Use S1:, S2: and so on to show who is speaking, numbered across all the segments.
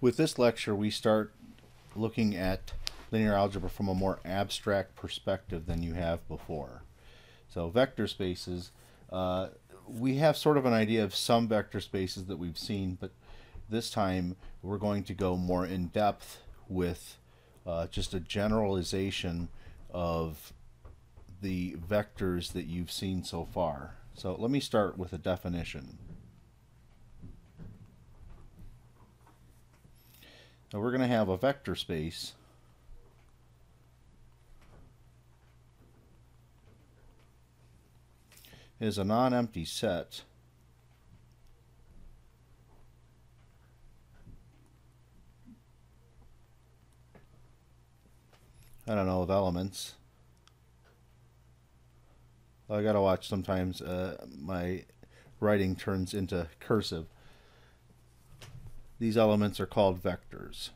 S1: With this lecture, we start looking at linear algebra from a more abstract perspective than you have before. So vector spaces, we have sort of an idea of some vector spaces that we've seen, but this time we're going to go more in depth with just a generalization of the vectors that you've seen so far. So let me start with a definition. Now we're going to have a vector space is a non-empty set of elements. I gotta watch sometimes my writing turns into cursive. These elements are called vectors.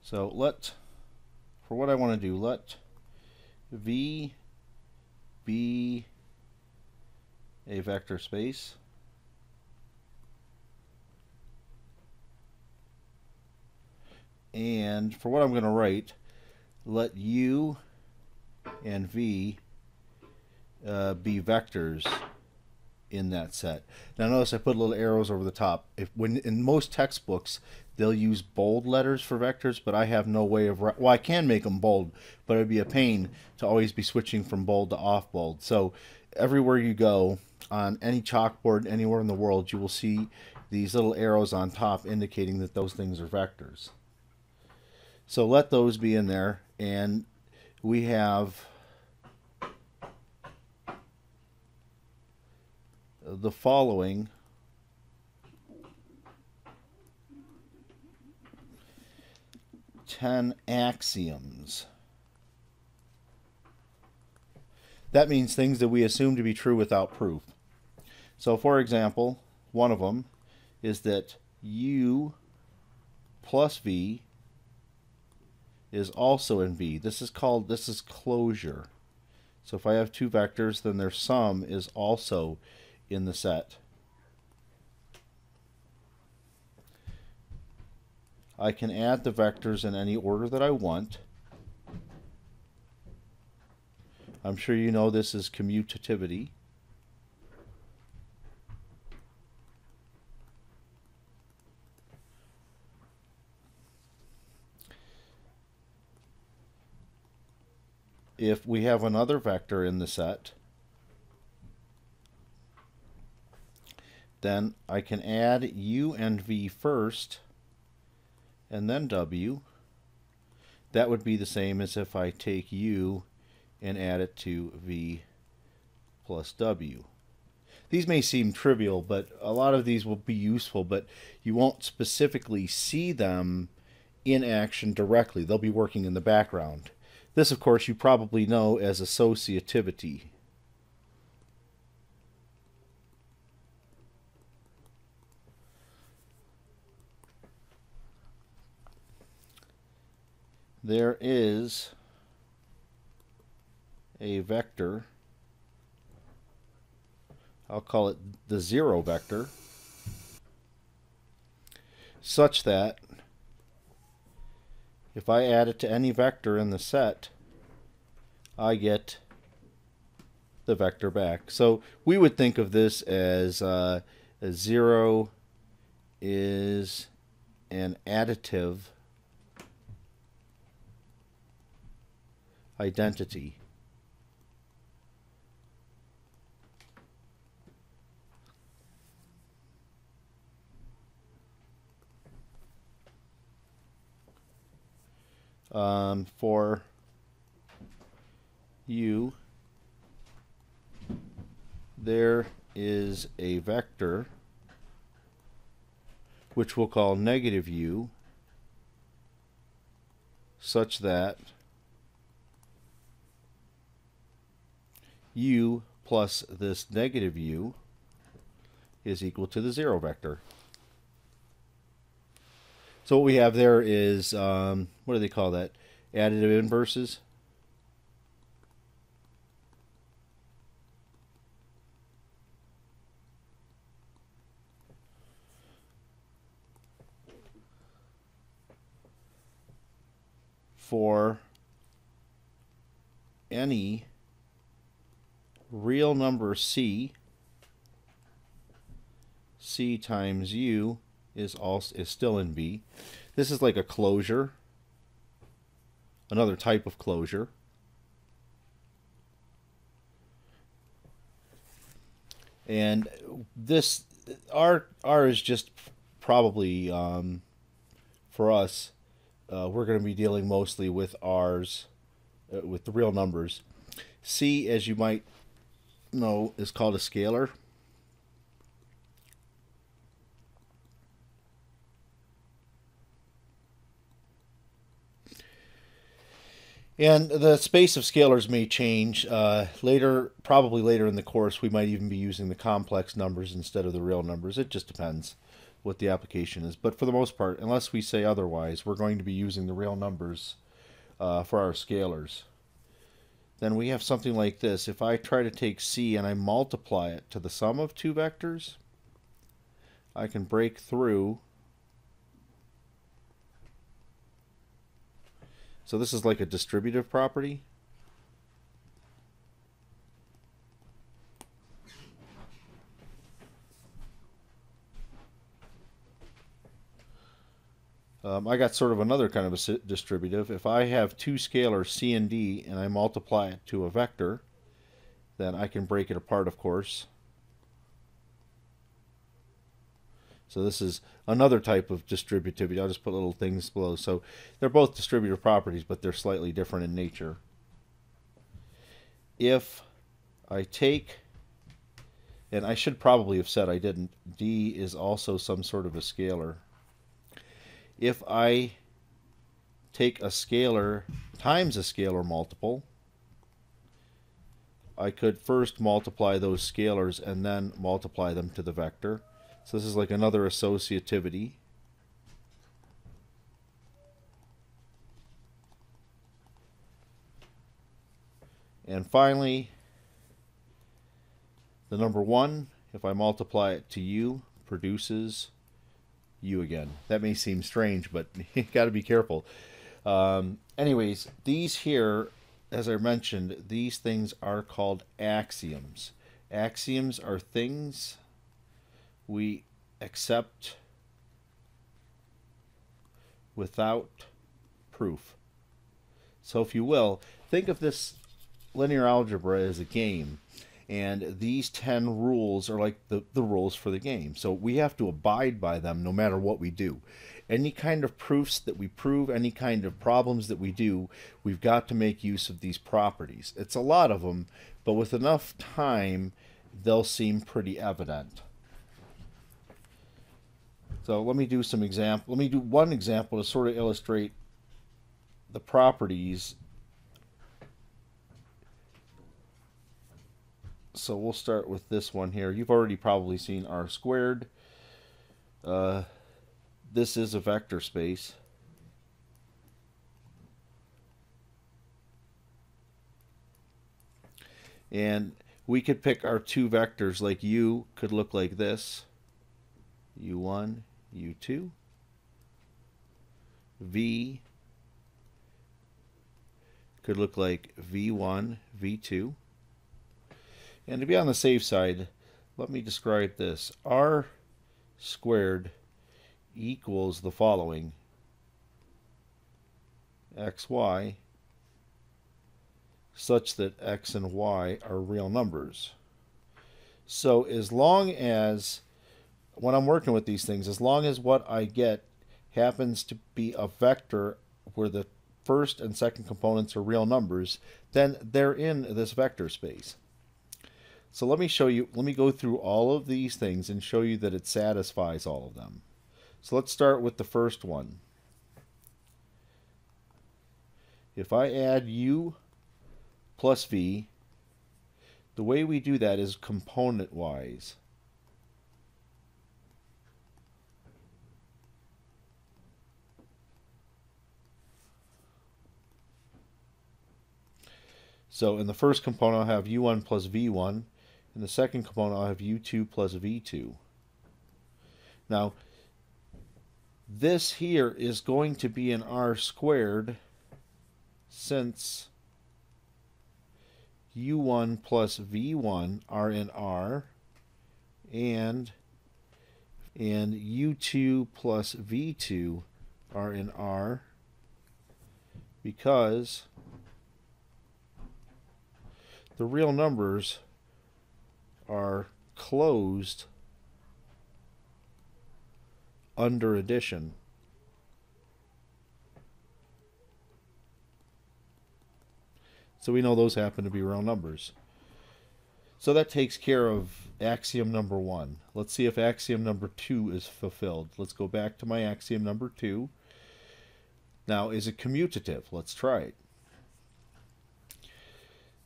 S1: So for what I want to do, let V be a vector space. And for what I'm going to write, let U and V be vectors in that set. Now notice I put little arrows over the top. When in most textbooks they'll use bold letters for vectors, but I have no way of well, I can make them bold, but it'd be a pain to always be switching from bold to off bold. So everywhere you go on any chalkboard anywhere in the world, you will see these little arrows on top indicating that those things are vectors. So let those be in there, and we have the following ten axioms. That means things that we assume to be true without proof. So for example, one of them is that U plus V is also in V. This is closure. So if I have two vectors, then their sum is also in the set. I can add the vectors in any order that I want. I'm sure you know this is commutativity. If we have another vector in the set, then I can add U and V first and then W. That would be the same as if I take U and add it to V plus W. These may seem trivial, but a lot of these will be useful, but you won't specifically see them in action directly. They'll be working in the background. This, of course, you probably know as associativity. There is a vector, I'll call it the zero vector, such that if I add it to any vector in the set, I get the vector back. So we would think of this as a zero is an additive identity. For U, there is a vector which we'll call negative U, such that U plus this negative U is equal to the zero vector. So what we have there is, what do they call that? Additive inverses. for any real number c, c times u is still in V. This is like a closure, another type of closure. And this R is just probably for us. We're going to be dealing mostly with R's, with the real numbers. C, as you might know, is called a scalar. And the space of scalars may change. Later, probably later in the course, we might even be using the complex numbers instead of the real numbers. It just depends what the application is. But for the most part, unless we say otherwise, we're going to be using the real numbers for our scalars. Then we have something like this. If I try to take C and I multiply it to the sum of two vectors, I can break through. So this is like a distributive property. I got sort of another kind of a distributive. If I have two scalars C and D and I multiply it to a vector, then I can break it apart, of course. So this is another type of distributivity. I'll just put little things below. So they're both distributive properties, but they're slightly different in nature. If I take, and I should probably have said I didn't, D is also some sort of a scalar. If I take a scalar times a scalar multiple, I could first multiply those scalars and then multiply them to the vector. So this is like another associativity. And finally, the number 1, if I multiply it to u, produces u again. That may seem strange, but you got to be careful. Anyways, these here, as I mentioned, these things are called axioms. Axioms are things we accept without proof. So if you will, think of this linear algebra as a game, and these 10 rules are like the rules for the game. So we have to abide by them no matter what we do. Any kind of proofs that we prove, any kind of problems that we do, we've got to make use of these properties. It's a lot of them, but with enough time, they'll seem pretty evident. So let me do some example. Let me do one example to sort of illustrate the properties. So we'll start with this one here. You've already probably seen R squared. This is a vector space. And we could pick our two vectors, like U could look like this. U1, U2. V could look like V1, V2. And to be on the safe side, let me describe this. R squared equals the following: xy, such that x and y are real numbers. So as long as, when I'm working with these things, as long as what I get happens to be a vector where the first and second components are real numbers, then they're in this vector space. So let me show you, let me go through all of these things and show you that it satisfies all of them. So let's start with the first one. If I add u plus v, the way we do that is component-wise. So in the first component, I'll have u1 plus v1. In the second component, I'll have u2 plus v2. Now, this here is going to be an r squared since u1 plus v1 are in R, and u2 plus v2 are in R, because the real numbers are closed under addition. So we know those happen to be real numbers. So that takes care of axiom number 1. Let's see if axiom number 2 is fulfilled. Let's go back to my axiom number 2. Now, is it commutative? Let's try it.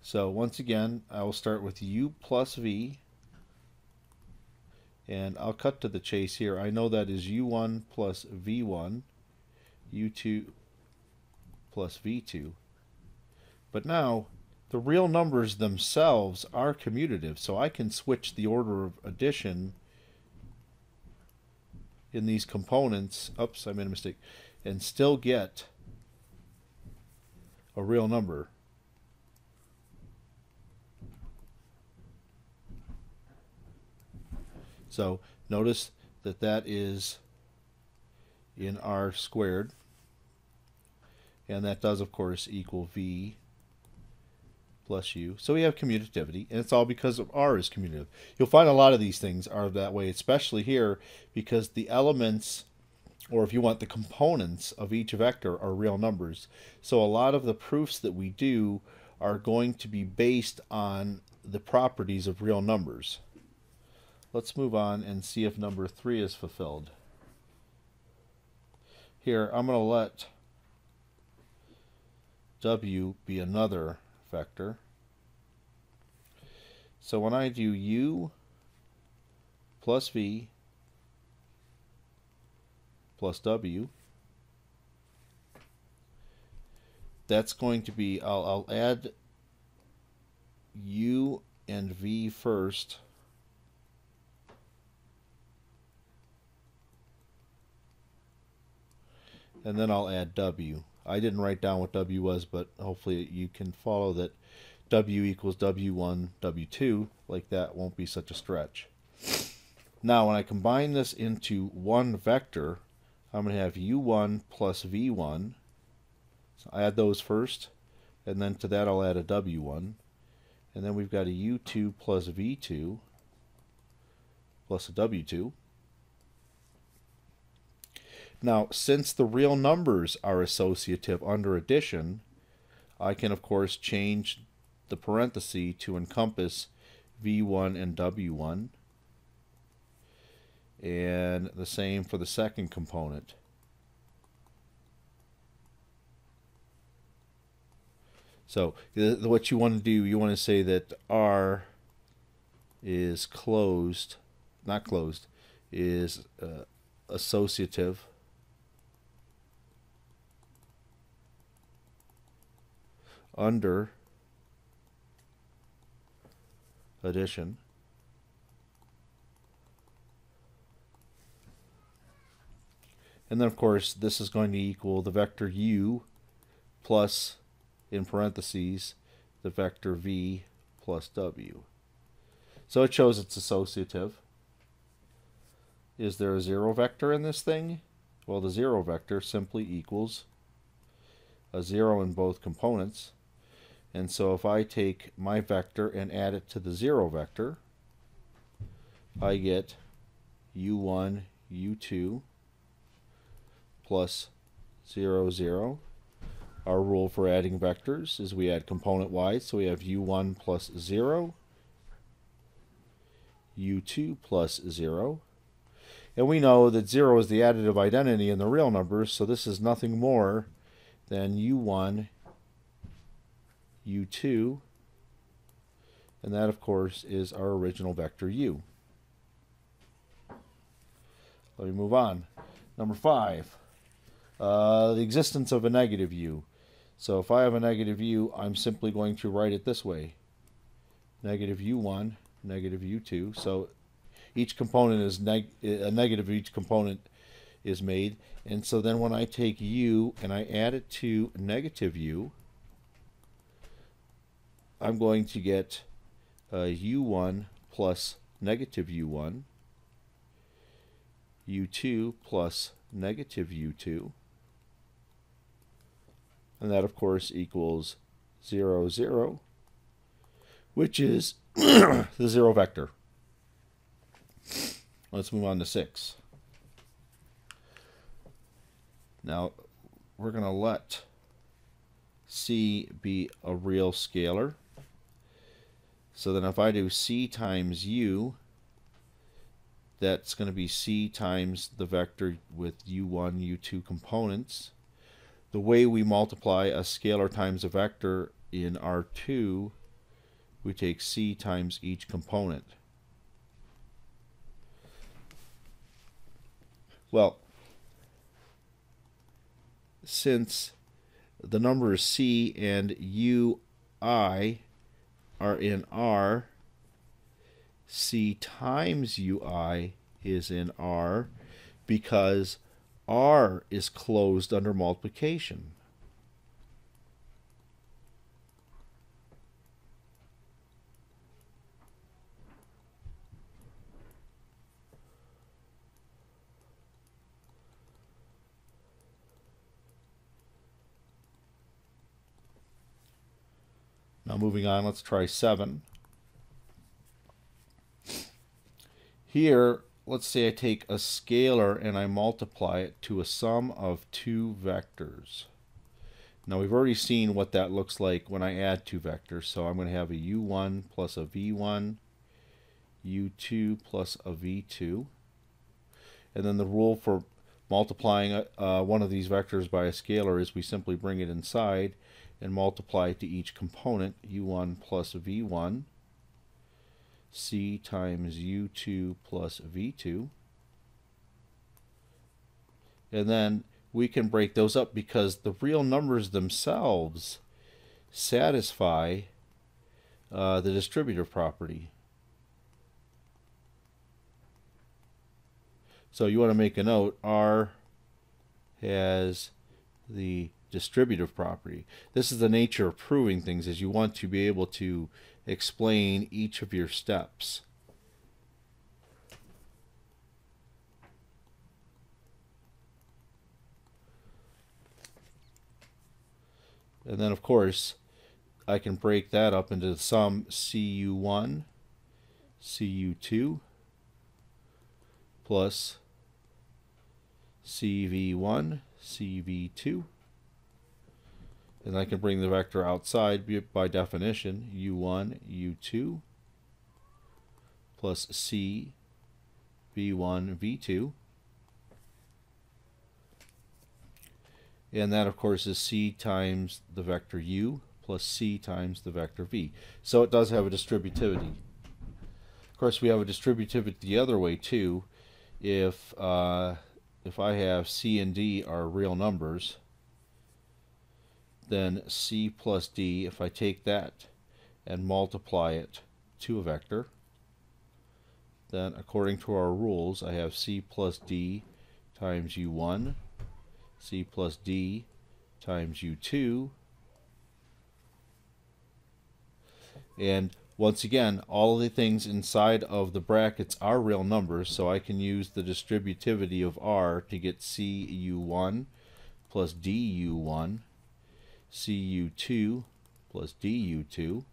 S1: So once again, I will start with u plus v, and I'll cut to the chase here. I know that is u1 plus v1, u2 plus v2. But now, the real numbers themselves are commutative, so I can switch the order of addition in these components, oops, I made a mistake, and still get a real number. So notice that that is in R squared, and that does of course equal v plus u. So we have commutativity, and it's all because of R is commutative. You'll find a lot of these things are that way, especially here, because the elements, or if you want, the components of each vector are real numbers. So a lot of the proofs that we do are going to be based on the properties of real numbers. Let's move on and see if number 3 is fulfilled. Here, I'm going to let w be another vector. So when I do u plus v plus w, that's going to be, I'll add u and v first, and then I'll add w. I didn't write down what w was, but hopefully you can follow that w equals w1, w2. Like that won't be such a stretch. Now when I combine this into one vector, I'm going to have u1 plus v1. So I add those first, and then to that I'll add a w1. And then we've got a u2 plus v2 plus a w2. Now, since the real numbers are associative under addition, I can, of course, change the parenthesis to encompass v1 and w1. And the same for the second component. So, what you want to do, you want to say that R is closed, not closed, is associative under addition. And then of course this is going to equal the vector u plus, in parentheses, the vector v plus w. So it shows it's associative. Is there a zero vector in this thing? Well, the zero vector simply equals a 0 in both components. And so if I take my vector and add it to the 0 vector, I get u1, u2 plus 0, 0. Our rule for adding vectors is we add component-wise, so we have u1 plus 0, u2 plus 0. And we know that 0 is the additive identity in the real numbers, so this is nothing more than u1, u2, and that of course is our original vector u. Let me move on. Number 5, the existence of a negative u. So if I have a negative u, I'm simply going to write it this way. Negative u1, negative u2. So each component is a negative, each component is made. And so then when I take u and I add it to negative u, I'm going to get u1 plus negative u1, u2 plus negative u2, and that of course equals 0, 0, which is the 0 vector. Let's move on to 6. Now we're going to let c be a real scalar. So then if I do c times u, that's going to be c times the vector with u1, u2 components. The way we multiply a scalar times a vector in R2, we take c times each component. Well, since the numbers c and ui are in R, c times ui is in R because R is closed under multiplication. Now moving on, let's try 7. Here, let's say I take a scalar and I multiply it to a sum of 2 vectors. Now we've already seen what that looks like when I add 2 vectors. So I'm going to have a u1 plus a v1, u2 plus a v2. And then the rule for multiplying one of these vectors by a scalar is we simply bring it inside and multiply it to each component, u1 plus v1, c times u2 plus v2. And then we can break those up because the real numbers themselves satisfy the distributive property. So you want to make a note, R has the distributive property. This is the nature of proving things, is you want to be able to explain each of your steps. And then of course I can break that up into the sum cu1, cu2 plus cv1, cv2. And I can bring the vector outside by definition, u1, u2 plus c v1, v2. And that, of course, is c times the vector u plus c times the vector v. So it does have a distributivity. Of course, we have a distributivity the other way, too. If I have c and d are real numbers, then c plus d, if I take that and multiply it to a vector, then according to our rules, I have c plus d times u1, c plus d times u2, and once again, all of the things inside of the brackets are real numbers, so I can use the distributivity of R to get cu1 plus du1, cu2 plus du2,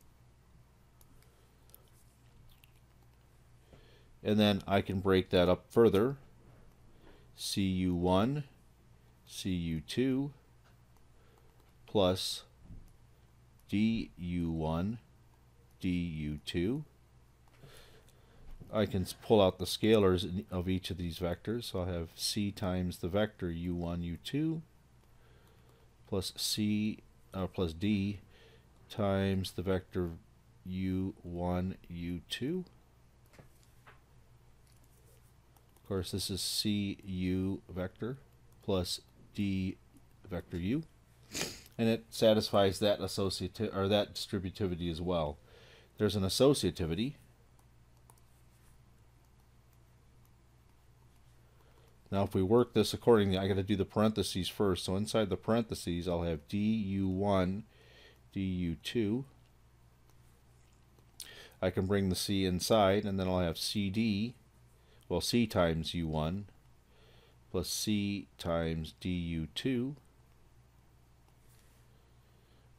S1: and then I can break that up further, cu1, cu2 plus du1, du2. I can pull out the scalars of each of these vectors, so I'll have c times the vector u1, u2 plus c plus d times the vector u1, u2. Of course, this is cu vector plus d vector u, and it satisfies that that distributivity as well. There's an associativity. Now if we work this accordingly, I got to do the parentheses first. So inside the parentheses, I'll have du1, du2 I can bring the c inside, and then I'll have CD, well, c times u1 plus c times du2.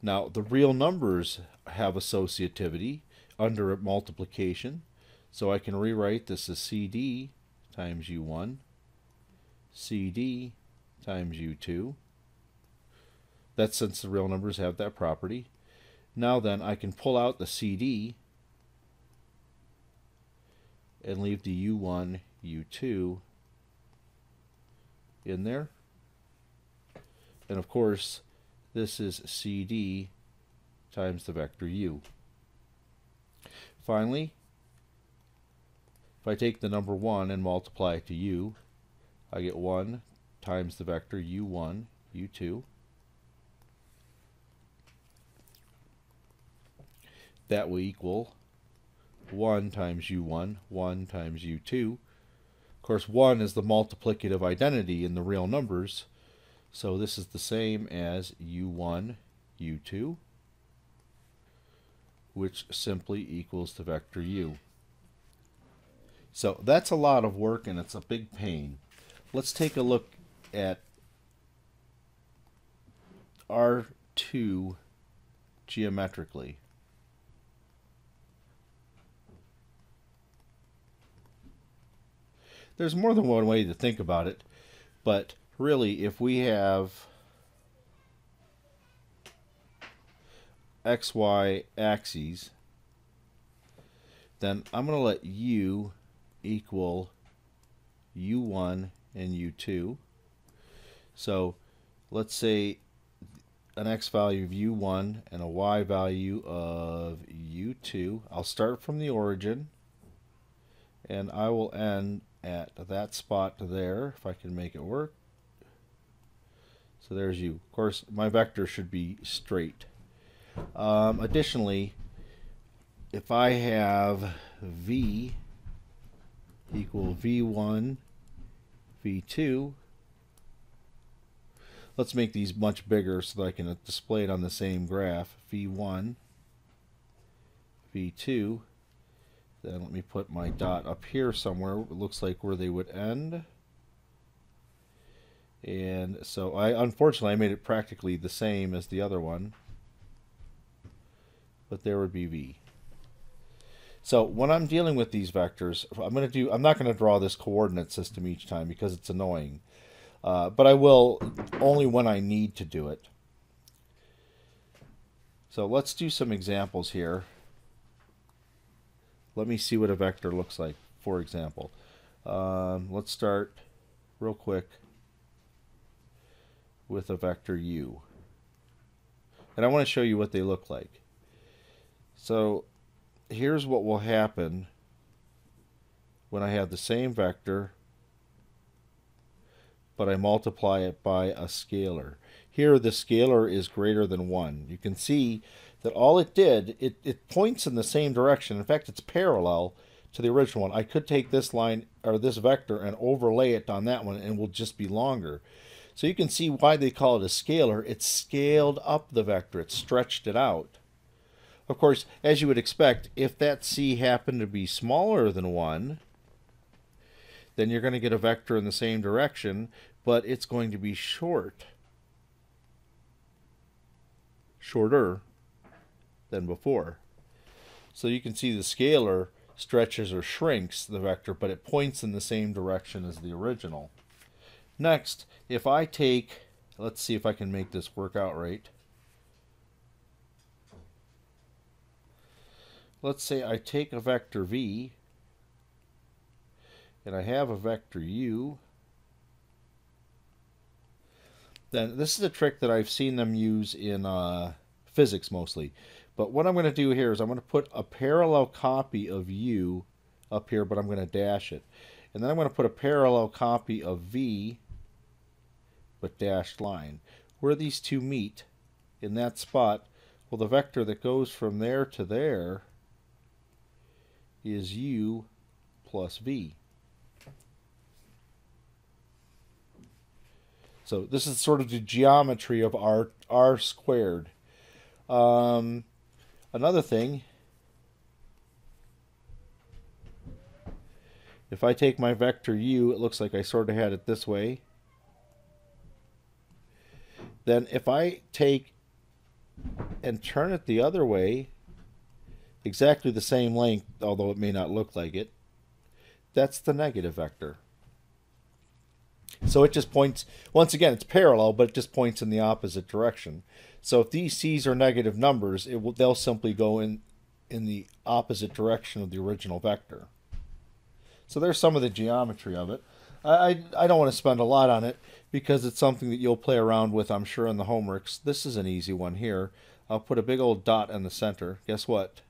S1: Now, the real numbers have associativity under multiplication, so I can rewrite this as CD times u1, CD times u2. That's since the real numbers have that property. Now then, I can pull out the CD and leave the u1, u2 in there. And of course, this is CD times the vector u. Finally, if I take the number 1 and multiply it to u, I get 1 times the vector u1, u2. That will equal 1 times u1, 1 times u2. Of course, 1 is the multiplicative identity in the real numbers, so this is the same as u1, u2, which simply equals the vector u. So that's a lot of work, and it's a big pain. Let's take a look at R2 geometrically. There's more than one way to think about it, but really, if we have XY axes, then I'm going to let u equal u1 and u2. So let's say an x value of u1 and a y value of u2. I'll start from the origin, and I will end at that spot there, if I can make it work. So there's u. Of course, my vector should be straight. Additionally, if I have v equal v1, v2, let's make these much bigger so that I can display it on the same graph. v1, v2. Then let me put my dot up here somewhere. It looks like where they would end. And so unfortunately I made it practically the same as the other one. But there would be v. So when I'm dealing with these vectors, I'm not going to draw this coordinate system each time because it's annoying. But I will only when I need to do it. So let's do some examples here. Let me see what a vector looks like, for example. Let's start real quick with a vector u. And I want to show you what they look like. So here's what will happen when I have the same vector, but I multiply it by a scalar. Here the scalar is greater than 1. You can see that all it did, it points in the same direction. In fact, it's parallel to the original one. I could take this line or this vector and overlay it on that one, and it will just be longer. So you can see why they call it a scalar. It scaled up the vector. It stretched it out. Of course, as you would expect, if that c happened to be smaller than 1, then you're going to get a vector in the same direction, but it's going to be shorter than before. So you can see the scalar stretches or shrinks the vector, but it points in the same direction as the original. Next, if I take, let's see if I can make this work out right. Let's say I take a vector v, and I have a vector u. Then this is a trick that I've seen them use in physics mostly. But what I'm going to do here is I'm going to put a parallel copy of u up here, but I'm going to dash it. And then I'm going to put a parallel copy of v, but dashed line. Where these two meet, in that spot, well, the vector that goes from there to there is u plus v. So this is sort of the geometry of r squared. Another thing If I take my vector u, it looks like I sort of had it this way. Then if I take and turn it the other way, exactly the same length, although it may not look like it, that's the negative vector. So it just points, once again, it's parallel, but it just points in the opposite direction. So if these c's are negative numbers, they'll simply go in the opposite direction of the original vector. So there's some of the geometry of it. I don't want to spend a lot on it because it's something that you'll play around with, I'm sure, in the homeworks. This is an easy one here. I'll put a big old dot in the center. Guess what?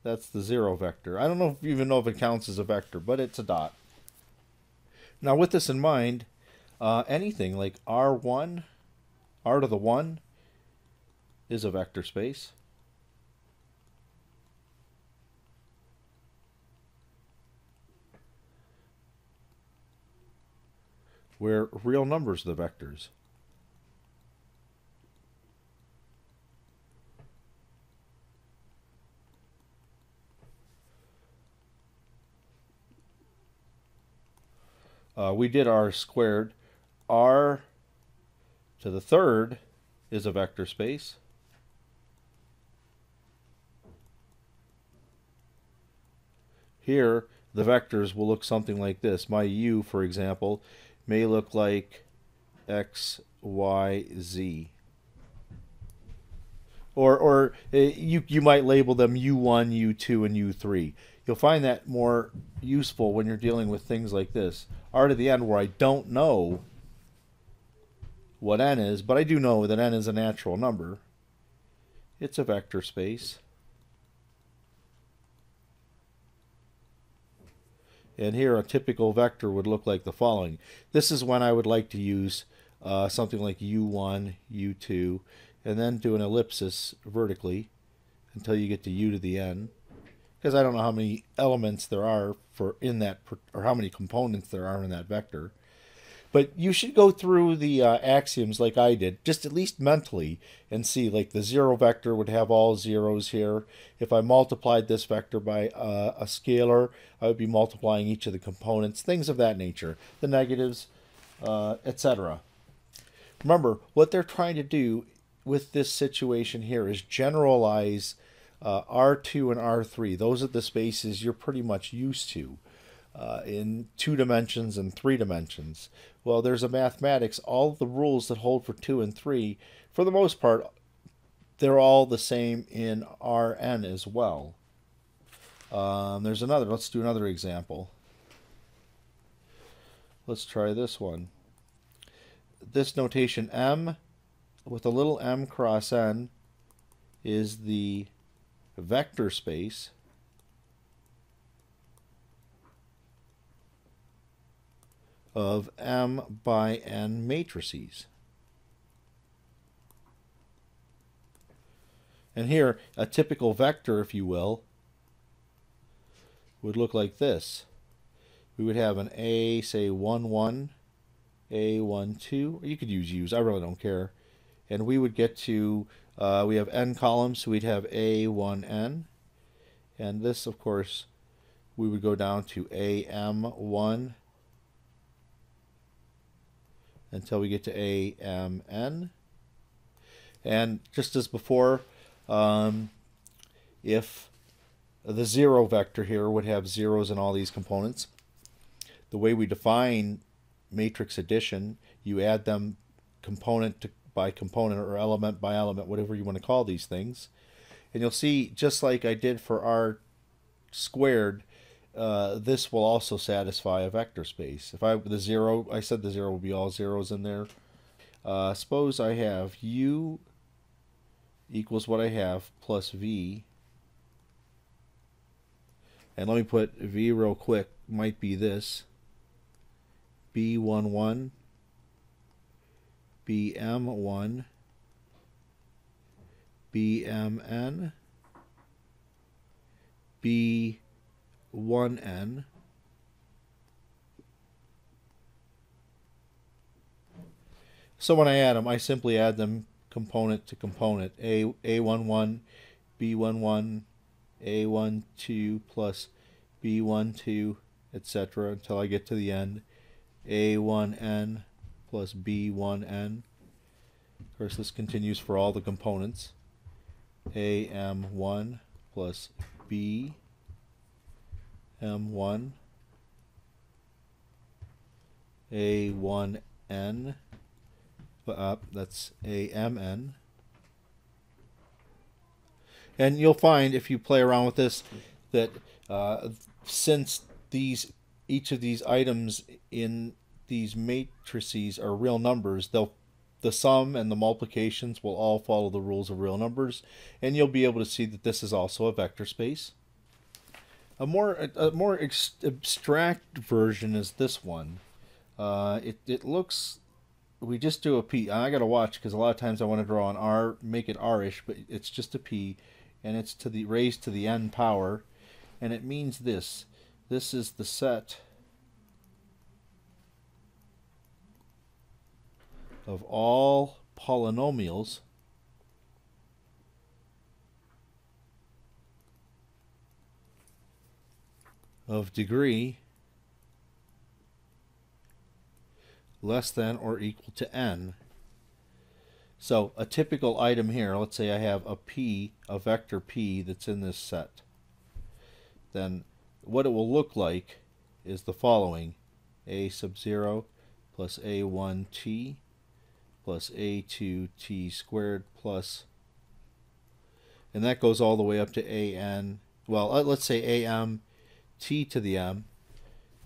S1: That's the 0 vector. I don't know if you even know if it counts as a vector, but it's a dot. Now with this in mind, anything like R1, R to the 1 is a vector space. Where real numbers are the vectors. We did R squared. R to the 3rd is a vector space. Here, the vectors will look something like this. My u, for example, may look like x, y, z. Or you might label them u1, u2, and u3. You'll find that more useful when you're dealing with things like this. R to the n, where I don't know what n is, but I do know that n is a natural number. It's a vector space. And here a typical vector would look like the following. This is when I would like to use something like u1, u2, and then do an ellipsis vertically until you get to u to the n, because I don't know how many elements there are in that, or how many components there are in that vector. But you should go through the axioms like I did, just at least mentally, and see, like, the 0 vector would have all zeros here. If I multiplied this vector by a scalar, I would be multiplying each of the components, things of that nature, the negatives, etc. Remember, what they're trying to do with this situation here is generalize R2 and R3. Those are the spaces you're pretty much used to in 2 dimensions and 3 dimensions. Well, there's a mathematics, all the rules that hold for 2 and 3, for the most part, they're all the same in Rn as well. There's another, let's do another example. Let's try this one. This notation M with a little m cross n is the vector space of m by n matrices. And here, a typical vector, if you will, would look like this. We would have an A, say 1, 1, A, 1, 2. You could use U's, I really don't care. And we would get to, we have n columns, so we'd have A, 1, n. And this, of course, we would go down to AM, 1, until we get to AMN. And just as before, if the 0 vector here would have zeros in all these components, the way we define matrix addition, you add them component by component, or element by element, whatever you want to call these things. And you'll see, just like I did for R squared, this will also satisfy a vector space. If I said the 0 will be all zeros in there. Suppose I have u equals what I have plus v. And let me put v real quick, might be this. B11, BM1, BMN, B1N, so when I add them, I simply add them component to component. A11, B11, A12 plus B12, etc. until I get to the end. A1n plus B1n. Of course, this continues for all the components. AM1 plus BM1. A1n. That's AMN. And you'll find if you play around with this that since each of these items in these matrices are real numbers, the sum and the multiplications will all follow the rules of real numbers, and you'll be able to see that this is also a vector space. A more abstract version is this one. It looks, we just do a P. I gotta watch because a lot of times I want to draw an R, make it R-ish, but it's just a P, and it's to the raised to the n power, and it means this. This is the set of all polynomials of degree less than or equal to n. So a typical item here, let's say I have a P, a vector P that's in this set. Then what it will look like is the following. A sub 0 plus A1t plus A2t squared plus, and that goes all the way up to an, well, let's say am t to the m,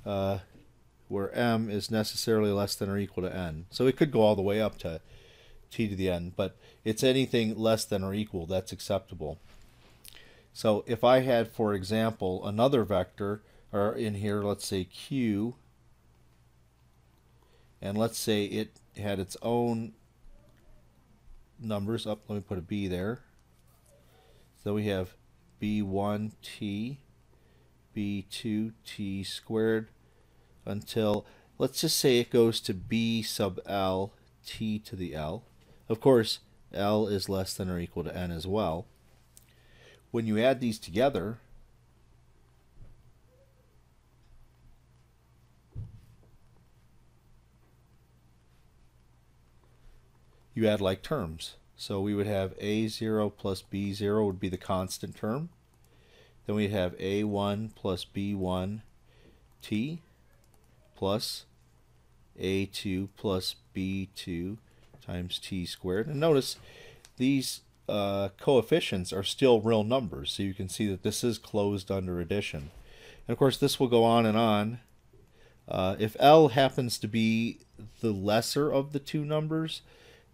S1: where m is necessarily less than or equal to n. So it could go all the way up to t to the n, but it's anything less than or equal that's acceptable. So if I had, for example, another vector, or in here, let's say q, and let's say it had its own numbers. Let me put a b there. So we have b1t, b2t squared, until, let's just say it goes to b sub l t to the l. Of course, l is less than or equal to n as well. When you add these together, you add like terms. So we would have a0 plus b0 would be the constant term. Then we'd have a1 plus b1 t plus a2 plus b2 times t squared. And notice these coefficients are still real numbers, so you can see that this is closed under addition. And of course this will go on and on. If L happens to be the lesser of the two numbers,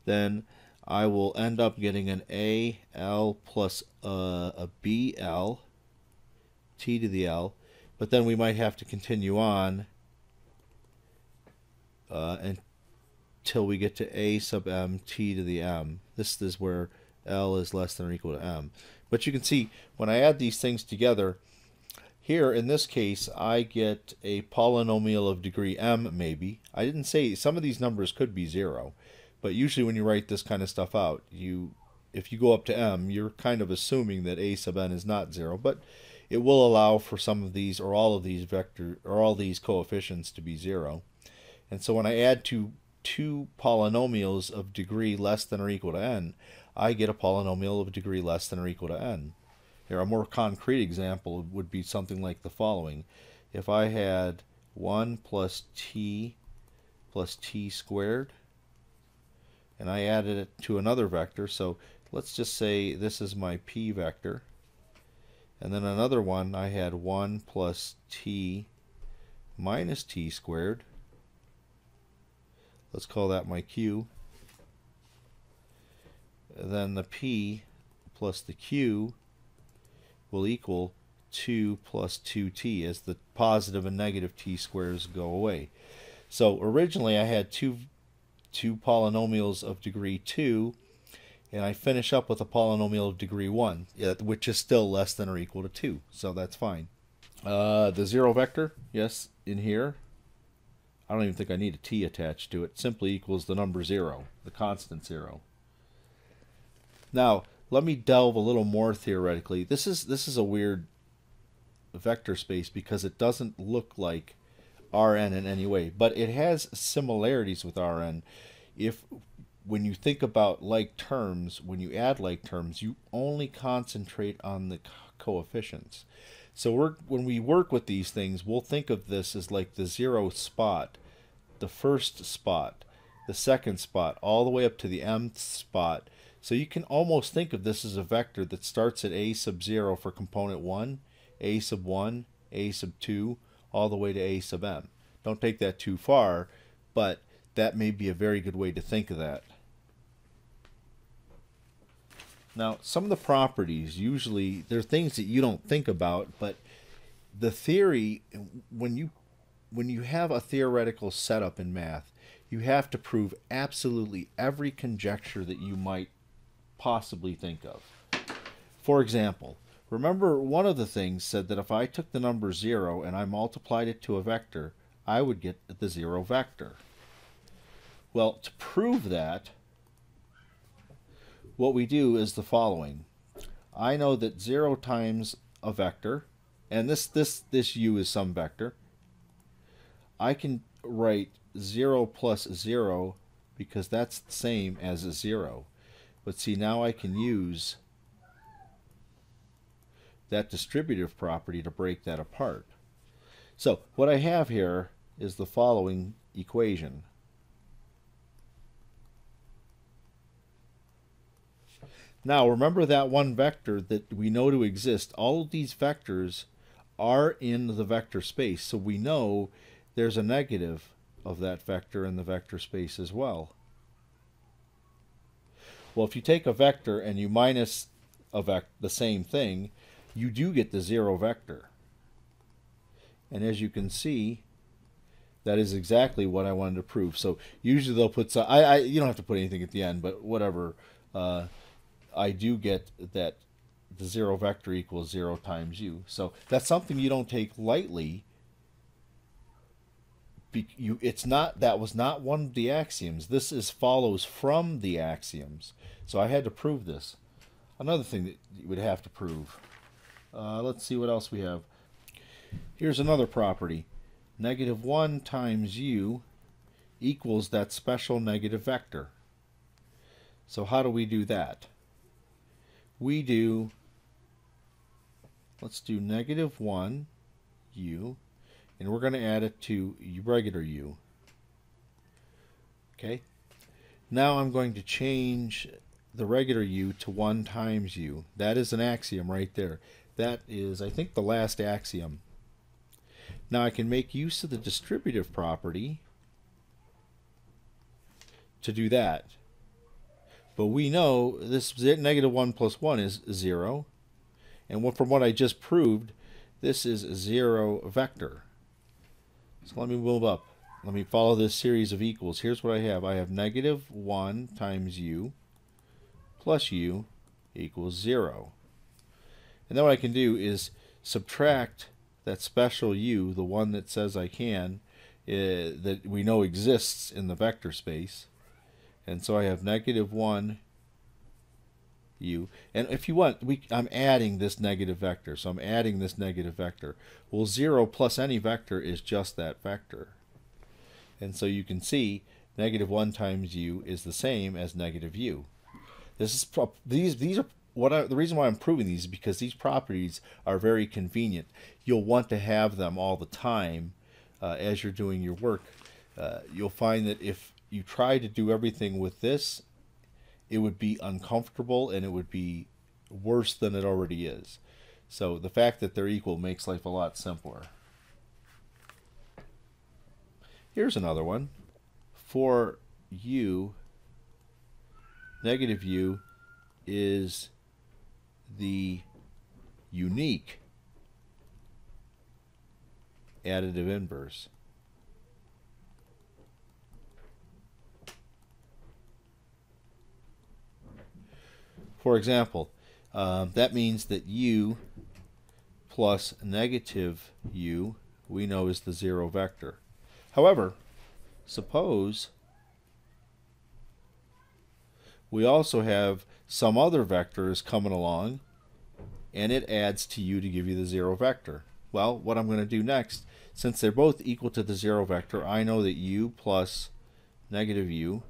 S1: then I will end up getting an AL plus a BL, t to the L, but then we might have to continue on until we get to A sub m t to the m. This is where L is less than or equal to m. But you can see when I add these things together, here in this case I get a polynomial of degree m maybe. I didn't say, some of these numbers could be 0. But usually when you write this kind of stuff out, if you go up to m, you're kind of assuming that a sub n is not 0, but it will allow for some of these or all of these all these coefficients to be 0. And so when I add two polynomials of degree less than or equal to n, I get a polynomial of degree less than or equal to n. Here, a more concrete example would be something like the following. If I had 1 plus t squared, and I added it to another vector, so let's just say this is my p vector, and then another one I had 1 plus t minus t squared. Let's call that my q. And then the p plus the q will equal 2 plus 2t as the positive and negative t squares go away. So originally I had two polynomials of degree 2, and I finish up with a polynomial of degree 1, which is still less than or equal to 2, so that's fine. The 0 vector, yes, in here, I don't even think I need a t attached to it, simply equals the number 0, the constant 0. Now, let me delve a little more theoretically. This is a weird vector space because it doesn't look like Rn in any way, but it has similarities with Rn. When you think about like terms, when you add like terms, you only concentrate on the coefficients. So when we work with these things, we'll think of this as like the 0 spot, the first spot, the second spot, all the way up to the mth spot. So you can almost think of this as a vector that starts at a sub 0 for component 1, a sub 1, a sub 2, all the way to a sub m. Don't take that too far, but that may be a very good way to think of that. Now, some of the properties, usually, they're things that you don't think about, but the theory, when you have a theoretical setup in math, you have to prove absolutely every conjecture that you might possibly think of. For example, remember one of the things said that if I took the number 0 and I multiplied it to a vector, I would get the 0 vector. Well, to prove that, what we do is the following. I know that 0 times a vector, and this u is some vector. I can write 0 plus 0 because that's the same as a 0. But see, now I can use that distributive property to break that apart. So what I have here is the following equation. Now remember that one vector that we know to exist. All of these vectors are in the vector space, so we know there's a negative of that vector in the vector space as well. Well, if you take a vector and you minus the same thing, you do get the 0 vector. And as you can see, that is exactly what I wanted to prove. So usually they'll put some, you don't have to put anything at the end, but whatever. I do get that the 0 vector equals 0 times u. So that's something you don't take lightly. That was not one of the axioms. This follows from the axioms. So I had to prove this. Another thing that you would have to prove. Let's see what else we have. Here's another property. Negative 1 times u equals that special negative vector. So how do we do that? Let's do negative 1 u, and we're going to add it to regular u. Okay? Now I'm going to change the regular u to 1 times u. That is an axiom right there. That is, I think, the last axiom. Now I can make use of the distributive property to do that. But we know this negative 1 plus 1 is 0. And from what I just proved, this is a 0 vector. So let me move up. Let me follow this series of equals. Here's what I have. I have negative 1 times u plus u equals 0. And then what I can do is subtract that special u, the one that says I can, that we know exists in the vector space. And so I have negative 1 u. And if you want, I'm adding this negative vector. So I'm adding this negative vector. Well, 0 plus any vector is just that vector. And so you can see negative 1 times u is the same as negative u. These are the reason why I'm proving these is because these properties are very convenient. You'll want to have them all the time as you're doing your work. You'll find that if you try to do everything with this, it would be uncomfortable and it would be worse than it already is. So the fact that they're equal makes life a lot simpler. Here's another one. For u, negative u is the unique additive inverse. For example, that means that u plus negative u we know is the 0 vector. However, suppose we also have some other vectors coming along and it adds to u to give you the 0 vector. Well, what I'm going to do next, since they're both equal to the 0 vector, I know that u plus negative u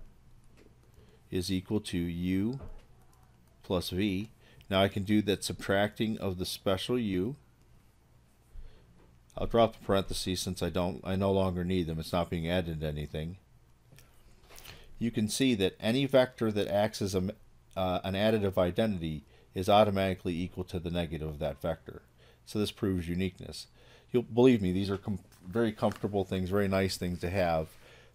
S1: is equal to u plus v. Now I can do that subtracting of the special u. I'll drop the parentheses since I no longer need them. It's not being added to anything. You can see that any vector that acts as an additive identity is automatically equal to the negative of that vector. So this proves uniqueness. You'll believe me, these are very comfortable things, very nice things to have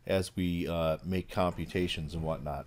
S1: as we make computations and whatnot.